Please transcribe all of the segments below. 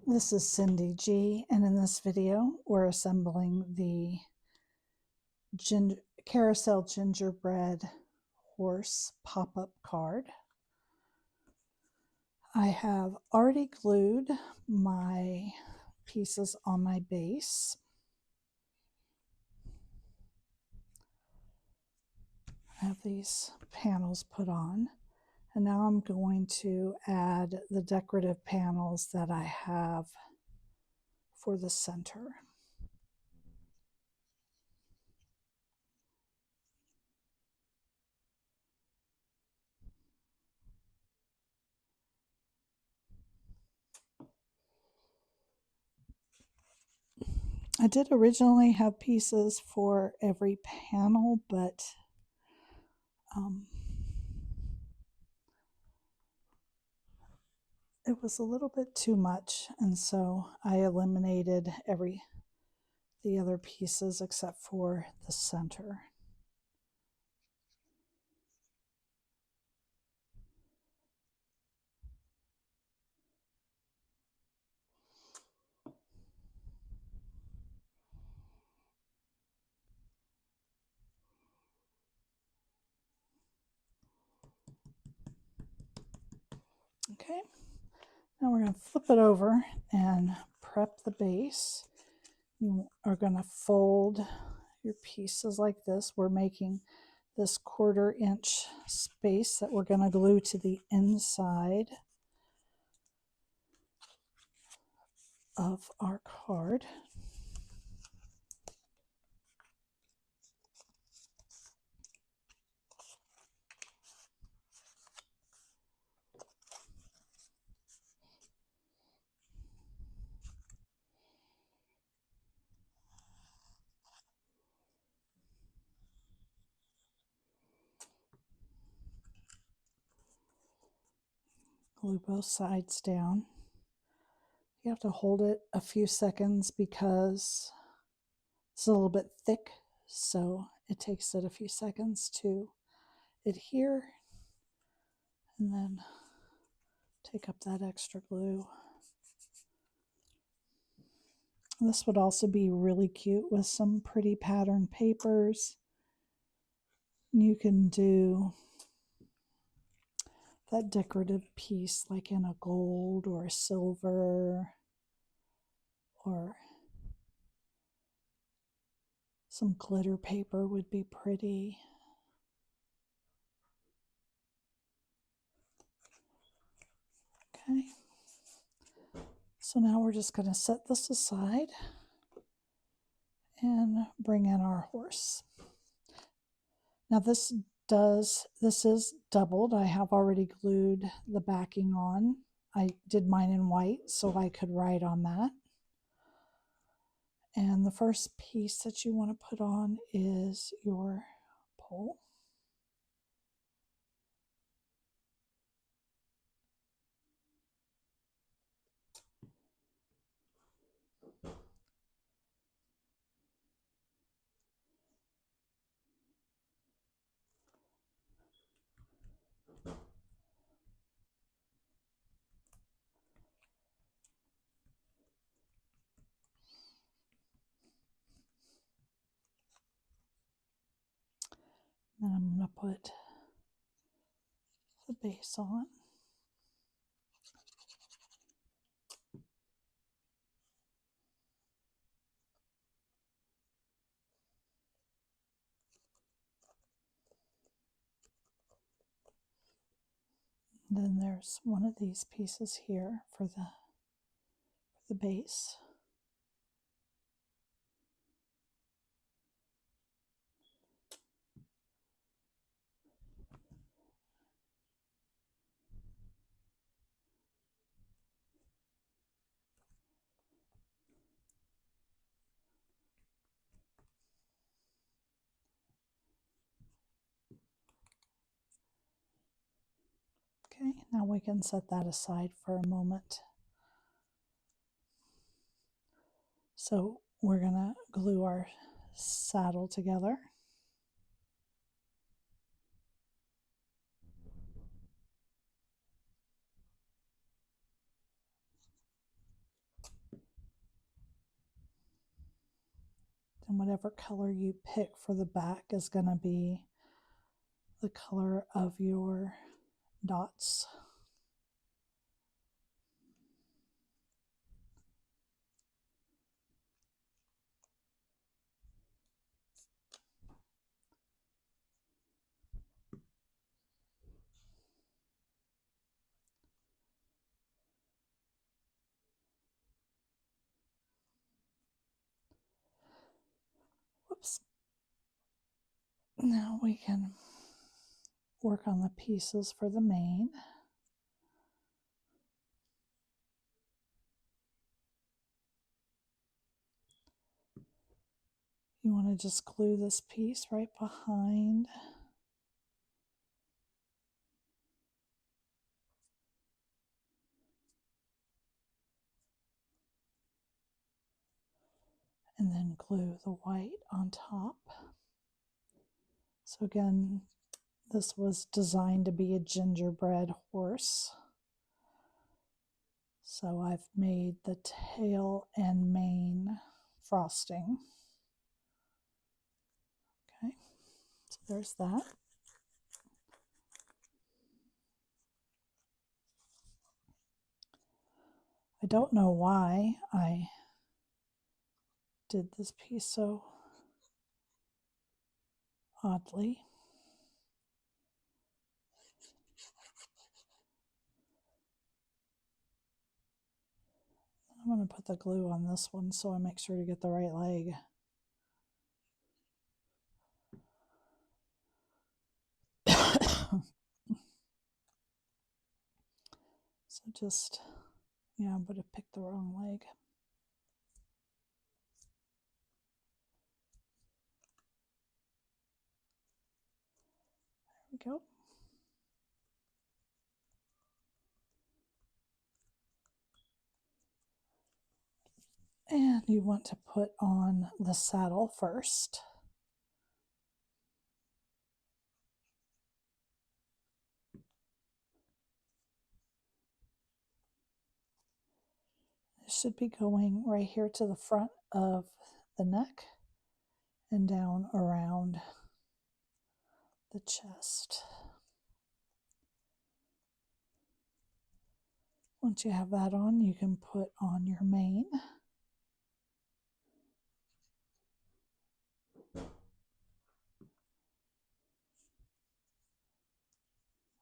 This is Cyndy G, and in this video we're assembling the Carousel gingerbread horse pop-up card. I have already glued my pieces on my base. I have these panels put on, and now I'm going to add the decorative panels that I have for the center. I did originally have pieces for every panel, but it was a little bit too much, and so I eliminated the other pieces except for the center. Okay, now we're going to flip it over and prep the base. You are going to fold your pieces like this. We're making this 1/4 inch space that we're going to glue to the inside of our card. Glue both sides down. You have to hold it a few seconds because it's a little bit thick, so it takes it a few seconds to adhere, and then take up that extra glue. This would also be really cute with some pretty pattern papers. You can do that decorative piece like in a gold or a silver, or some glitter paper would be pretty. Okay, so now we're just going to set this aside and bring in our horse. Now this is doubled. I have already glued the backing on. I did mine in white so I could write on that. And the first piece that you want to put on is your pole. Then I'm going to put the base on. Then there's one of these pieces here for the base. Okay, now we can set that aside for a moment. So we're going to glue our saddle together. And whatever color you pick for the back is going to be the color of your dots. Whoops. Now we can work on the pieces for the main. You want to just glue this piece right behind. And then glue the white on top. So again, this was designed to be a gingerbread horse. So I've made the tail and mane frosting. Okay, so there's that. I don't know why I did this piece so oddly. I'm going to put the glue on this one so I make sure to get the right leg. So just, yeah, but I picked the wrong leg. There we go. And you want to put on the saddle first. It should be going right here to the front of the neck and down around the chest. Once you have that on, you can put on your mane.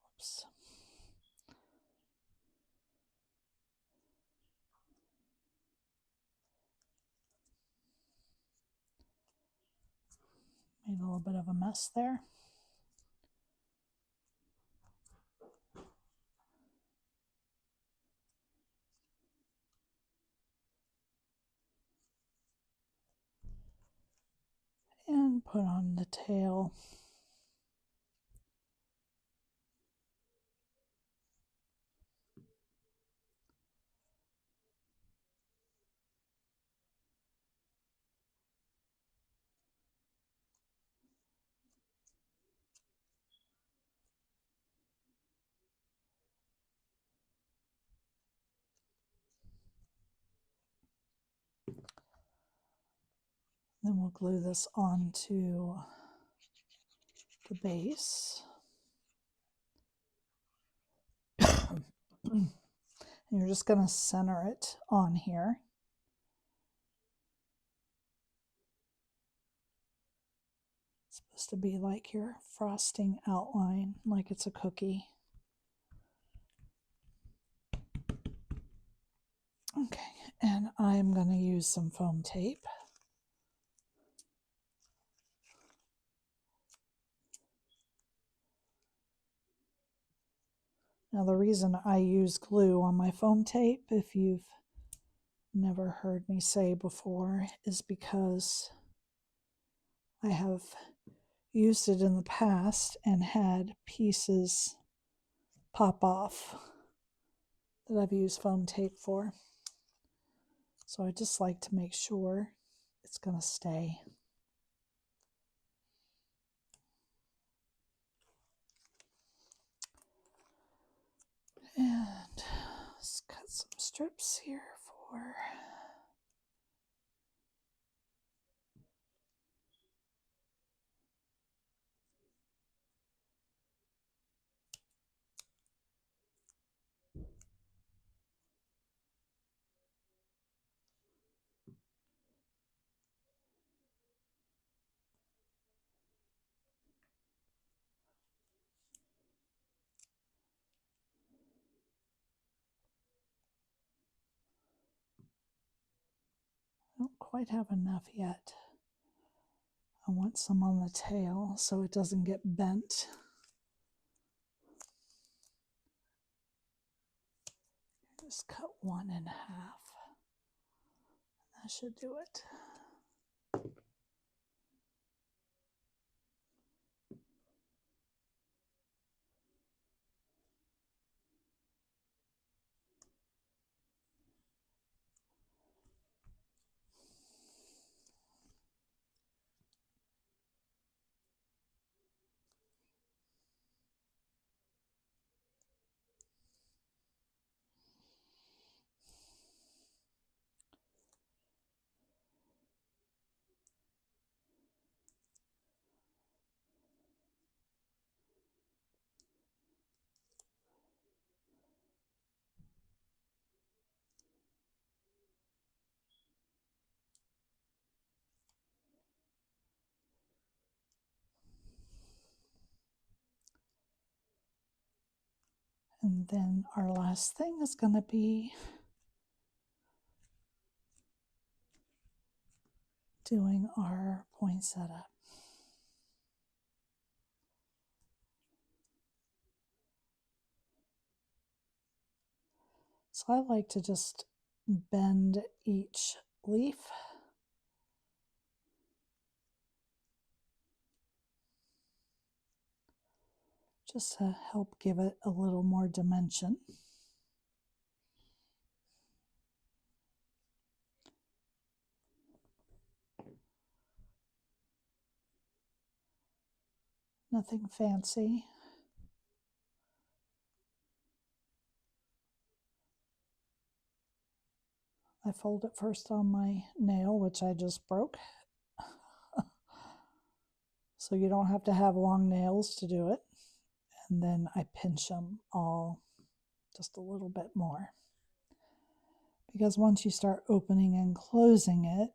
Whoops. Made a little bit of a mess there. And put on the tail. Then we'll glue this onto the base. And you're just going to center it on here. It's supposed to be like your frosting outline, like it's a cookie. Okay, and I'm going to use some foam tape. Now the reason I use glue on my foam tape, if you've never heard me say before, is because I have used it in the past and had pieces pop off that I've used foam tape for. So I just like to make sure it's going to stay. And let's cut some strips here for quite have enough yet. I want some on the tail so it doesn't get bent. Just cut 1 in half. That should do it. And then our last thing is going to be doing our point setup. So I like to just bend each leaf. Just to help give it a little more dimension. Nothing fancy. I fold it first on my nail, which I just broke. So you don't have to have long nails to do it. And then I pinch them all just a little bit more. Because once you start opening and closing it,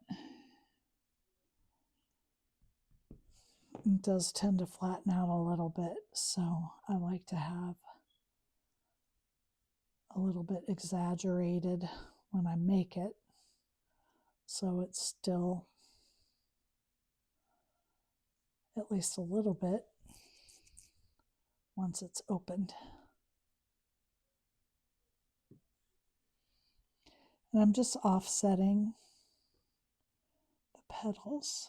it does tend to flatten out a little bit. So I like to have a little bit exaggerated when I make it, so it's still at least a little bit once it's opened. And I'm just offsetting the petals.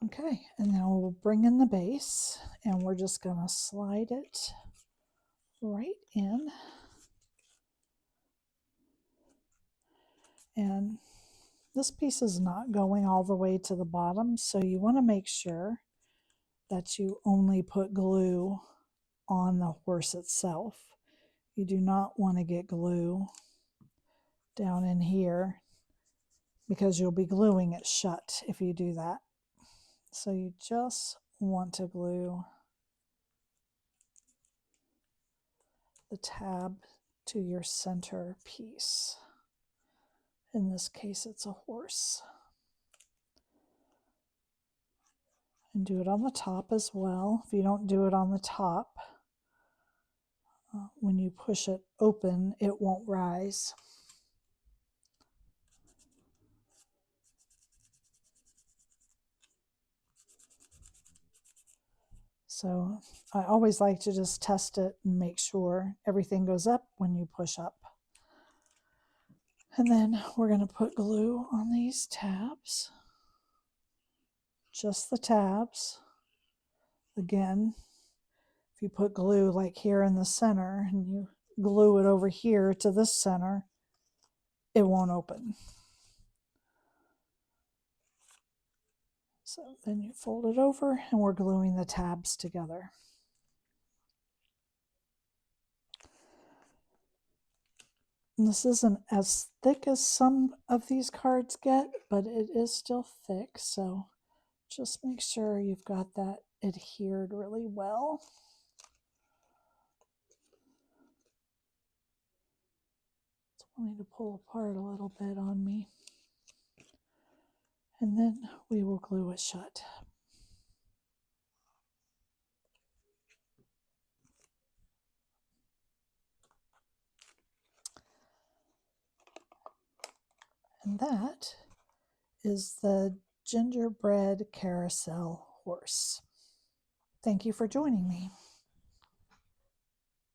Okay, and now we'll bring in the base and we're just going to slide it right in. And this piece is not going all the way to the bottom, so you want to make sure that you only put glue on the horse itself. You do not want to get glue down in here because you'll be gluing it shut if you do that. So you just want to glue the tab to your center piece. In this case, it's a horse. And do it on the top as well. If you don't do it on the top, when you push it open, it won't rise. So I always like to just test it and make sure everything goes up when you push up. And then we're going to put glue on these tabs. Just the tabs. Again, if you put glue like here in the center and you glue it over here to this center, it won't open. So then you fold it over and we're gluing the tabs together. And this isn't as thick as some of these cards get, but it is still thick, so just make sure you've got that adhered really well. It's wanting to pull apart a little bit on me. And then we will glue it shut. And that is the gingerbread carousel horse. Thank you for joining me.